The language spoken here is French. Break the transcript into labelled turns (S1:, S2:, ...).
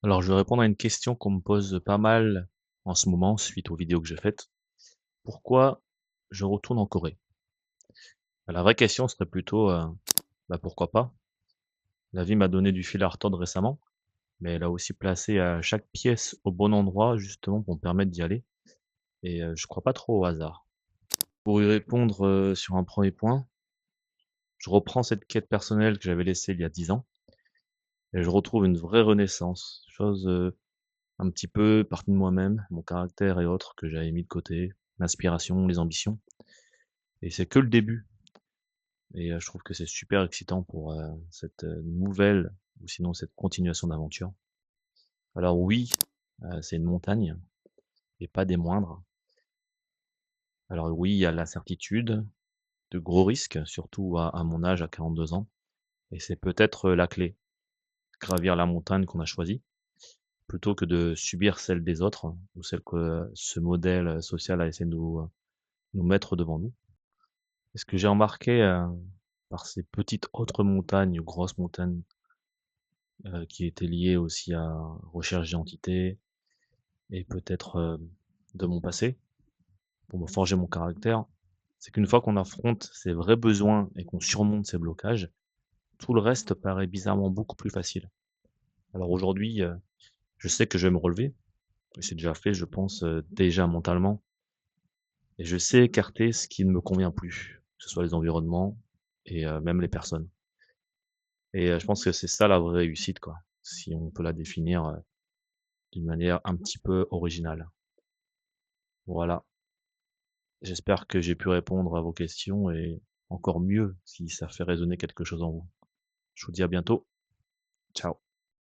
S1: Alors, je vais répondre à une question qu'on me pose pas mal en ce moment suite aux vidéos que j'ai faites. Pourquoi je retourne en Corée? La vraie question serait plutôt, pourquoi pas? La vie m'a donné du fil à retordre récemment, mais elle a aussi placé, chaque pièce au bon endroit justement pour me permettre d'y aller et je crois pas trop au hasard. Pour y répondre, sur un premier point, je reprends cette quête personnelle que j'avais laissée il y a 10 ans et je retrouve une vraie renaissance, chose, un petit peu partie de moi-même, mon caractère et autres que j'avais mis de côté, l'inspiration, les ambitions. Et c'est que le début et je trouve que c'est super excitant pour, cette, nouvelle ou sinon cette continuation d'aventure. Alors oui, c'est une montagne et pas des moindres. Alors oui, il y a l'incertitude, de gros risques, surtout à mon âge, à 42 ans et c'est peut-être, la clé. Gravir la montagne qu'on a choisie, plutôt que de subir celle des autres ou celle que ce modèle, social a essayé de nous mettre devant nous. Et ce que j'ai remarqué, par ces petites autres montagnes, grosses montagnes, qui étaient liées aussi à recherche d'identité et peut-être, de mon passé, pour me forger mon caractère, c'est qu'une fois qu'on affronte ces vrais besoins et qu'on surmonte ces blocages, tout le reste paraît bizarrement beaucoup plus facile. Alors aujourd'hui, je sais que je vais me relever et c'est déjà fait, je pense, déjà mentalement et je sais écarter ce qui ne me convient plus, que ce soit les environnements et même les personnes. Et je pense que c'est ça la vraie réussite, quoi, si on peut la définir, d'une manière un petit peu originale. Voilà, j'espère que j'ai pu répondre à vos questions et encore mieux si ça fait résonner quelque chose en vous. Je vous dis à bientôt. Ciao.